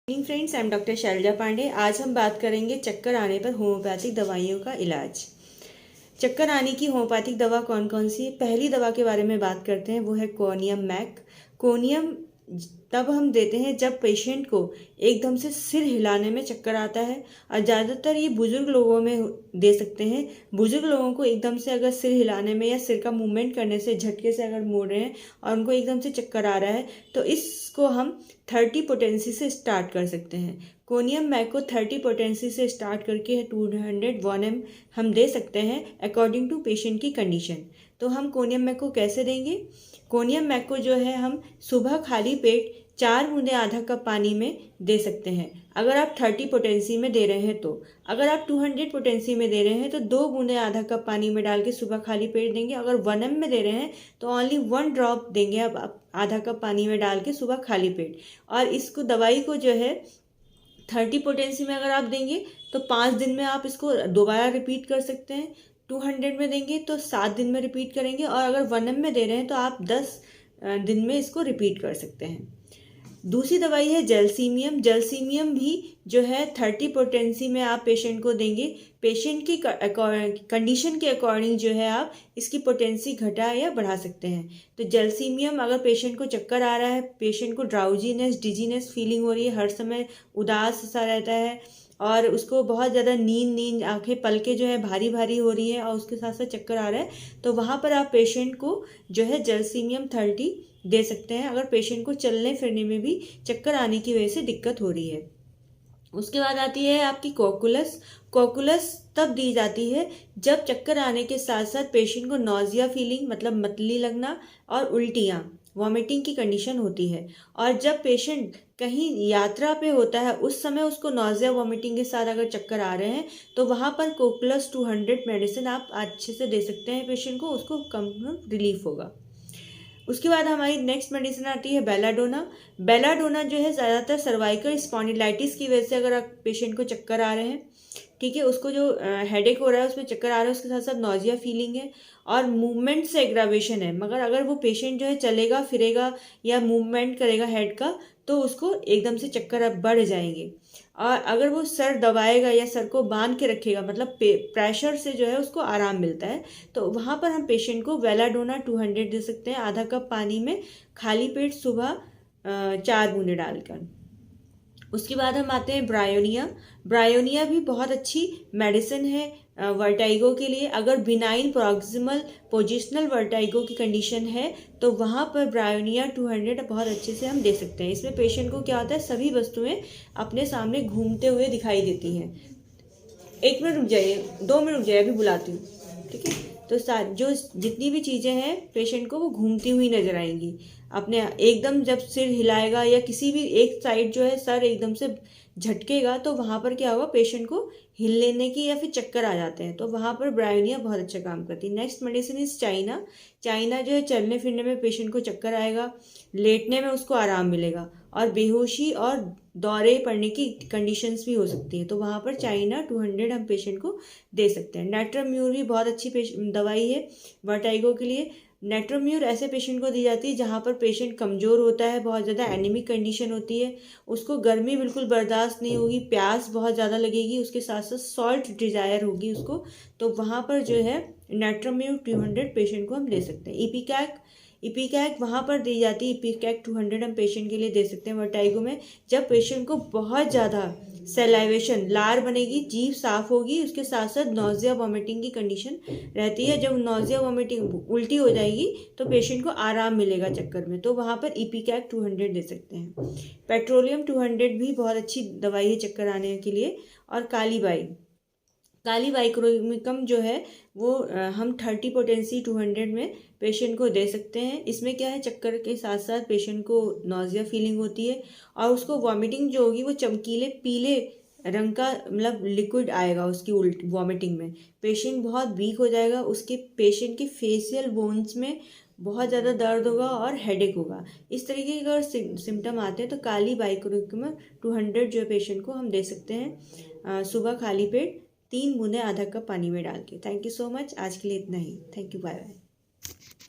Morning friends, I am doctor Shailja Pandey. आज हम बात करेंगे चक्कर आने पर होम्योपैथिक दवाइयों का इलाज। चक्कर आने की होम्योपैथिक दवा कौन कौन सी है? पहली दवा के बारे में बात करते हैं, वो है कोनियम मैक। कोनियम तब हम देते हैं जब पेशेंट को एकदम से सिर हिलाने में चक्कर आता है, और ज़्यादातर ये बुजुर्ग लोगों में दे सकते हैं। बुजुर्ग लोगों को एकदम से अगर सिर हिलाने में या सिर का मूवमेंट करने से झटके से अगर मोड़ रहे हैं और उनको एकदम से चक्कर आ रहा है, तो इसको हम 30 पोटेंसी से स्टार्ट कर सकते हैं। कोनियम मैक को 30 पोटेंसी से स्टार्ट करके 201 ml हम दे सकते हैं अकॉर्डिंग टू पेशेंट की कंडीशन। तो हम कोनियम मैक को कैसे देंगे? कोनियम मैक को जो है हम सुबह खाली पेट 4 बूंदे आधा कप पानी में दे सकते हैं, अगर आप 30 पोटेंसी में दे रहे हैं तो। अगर आप 200 पोटेंसी में दे रहे हैं तो 2 बूंदे आधा कप पानी में डाल के सुबह खाली पेट देंगे। अगर 1 ml में दे रहे हैं तो ओनली 1 ड्रॉप देंगे आप आधा कप पानी में डाल के सुबह खाली पेट। और इसको दवाई को जो है 30 पोटेंसी में अगर आप देंगे तो 5 दिन में आप इसको दोबारा रिपीट कर सकते हैं। 200 में देंगे तो 7 दिन में रिपीट करेंगे, और अगर 1 ml में दे रहे हैं तो आप 10 दिन में इसको रिपीट कर सकते हैं। दूसरी दवाई है जेलसीमियम। जेलसीमियम भी जो है 30 पोटेंसी में आप पेशेंट को देंगे। पेशेंट की कंडीशन के अकॉर्डिंग जो है आप इसकी पोटेंसी घटा या बढ़ा सकते हैं। तो जेलसीमियम अगर पेशेंट को चक्कर आ रहा है, पेशेंट को ड्राउजीनेस डिजीनेस फीलिंग हो रही है, हर समय उदास सा रहता है, और उसको बहुत ज़्यादा नींद आंखें पलकें जो है भारी भारी हो रही है, और उसके साथ साथ चक्कर आ रहा है, तो वहाँ पर आप पेशेंट को जो है जेलसीमियम 30 दे सकते हैं, अगर पेशेंट को चलने फिरने में भी चक्कर आने की वजह से दिक्कत हो रही है। उसके बाद आती है आपकी कोकुलस। कोकुलस तब दी जाती है जब चक्कर आने के साथ साथ पेशेंट को नौजिया फीलिंग, मतलब मतली लगना और उल्टियाँ वॉमिटिंग की कंडीशन होती है। और जब पेशेंट कहीं यात्रा पे होता है, उस समय उसको नौजिया वॉमिटिंग के साथ अगर चक्कर आ रहे हैं, तो वहाँ पर कोकुलस 200 मेडिसिन आप अच्छे से दे सकते हैं पेशेंट को, उसको कम रिलीफ होगा। उसके बाद हमारी नेक्स्ट मेडिसिन आती है बेलाडोना। बेलाडोना जो है ज़्यादातर सर्वाइकल स्पॉन्डिलाइटिस की वजह से अगर आप पेशेंट को चक्कर आ रहे हैं, ठीक है, उसको जो हेडेक हो रहा है, उसमें चक्कर आ रहा है, उसके साथ साथ नौजिया फीलिंग है और मूवमेंट से एग्रावेशन है, मगर अगर वो पेशेंट जो है चलेगा फिरेगा या मूवमेंट करेगा हेड का, तो उसको एकदम से चक्कर अब बढ़ जाएंगे। और अगर वो सर दबाएगा या सर को बांध के रखेगा, मतलब प्रेशर से जो है उसको आराम मिलता है, तो वहाँ पर हम पेशेंट को बेलाडोना 200 दे सकते हैं आधा कप पानी में, खाली पेट सुबह 4 बूंदे डालकर। उसके बाद हम आते हैं ब्रायोनिया। ब्रायोनिया भी बहुत अच्छी मेडिसिन है वर्टाइगो के लिए। अगर बिनाइन प्रॉक्सिमल पोजिशनल वर्टाइगो की कंडीशन है तो वहाँ पर ब्रायोनिया 200 बहुत अच्छे से हम दे सकते हैं। इसमें पेशेंट को क्या होता है, सभी वस्तुएं अपने सामने घूमते हुए दिखाई देती हैं। 1 मिनट रुक जाइए, 2 मिनट रुक जाइए, अभी बुलाती हूँ, ठीक है। तो जो जितनी भी चीज़ें हैं पेशेंट को वो घूमती हुई नजर आएंगी अपने एकदम। जब सिर हिलाएगा या किसी भी एक साइड जो है सर एकदम से झटकेगा, तो वहाँ पर क्या होगा, पेशेंट को हिल लेने की या फिर चक्कर आ जाते हैं, तो वहाँ पर ब्रायोनिया बहुत अच्छा काम करती है। Next medicine is China. China जो है चलने फिरने में पेशेंट को चक्कर आएगा, लेटने में उसको आराम मिलेगा, और बेहोशी और दौरे पड़ने की कंडीशंस भी हो सकती हैं, तो वहाँ पर चाइना 200 हम पेशेंट को दे सकते हैं। नेट्रोम्यूर भी बहुत अच्छी दवाई है वर्टाइगो के लिए। नेट्रोम्यूर ऐसे पेशेंट को दी जाती है जहाँ पर पेशेंट कमज़ोर होता है, बहुत ज़्यादा एनीमिक कंडीशन होती है, उसको गर्मी बिल्कुल बर्दाश्त नहीं होगी, प्यास बहुत ज़्यादा लगेगी, उसके साथ साथ सॉल्ट डिजायर होगी उसको, तो वहाँ पर जो है नेट्रोम्यूर 200 पेशेंट को हम दे सकते हैं। इपिकैक वहाँ पर दी जाती है, इपिकैक 200 हम पेशेंट के लिए दे सकते हैं वर्टाइगो में, जब पेशेंट को बहुत ज़्यादा सेलाइवेशन, लार बनेगी, जीभ साफ होगी, उसके साथ साथ नौजिया वॉमिटिंग की कंडीशन रहती है। जब नौजिया वॉमिटिंग उल्टी हो जाएगी तो पेशेंट को आराम मिलेगा चक्कर में, तो वहाँ पर इपिकैक 200 दे सकते हैं। पेट्रोलियम 200 भी बहुत अच्छी दवाई है चक्कर आने के लिए। और काली वाइक्रोमिकम जो है वो हम 30 पोटेंसी 200 में पेशेंट को दे सकते हैं। इसमें क्या है, चक्कर के साथ साथ पेशेंट को नौजिया फीलिंग होती है, और उसको वॉमिटिंग जो होगी वो चमकीले पीले रंग का, मतलब लिक्विड आएगा उसकी वॉमिटिंग में। पेशेंट बहुत वीक हो जाएगा, उसके पेशेंट के फेशियल बोन्स में बहुत ज़्यादा दर्द होगा और हेडेक होगा। इस तरीके के अगर सिम्टम आते हैं तो काली वाइक्रोमिकम 200 जो है पेशेंट को हम दे सकते हैं सुबह खाली पेट 3 बूंदे आधा कप पानी में डाल के। थैंक यू सो मच, आज के लिए इतना ही। Thank you, bye bye.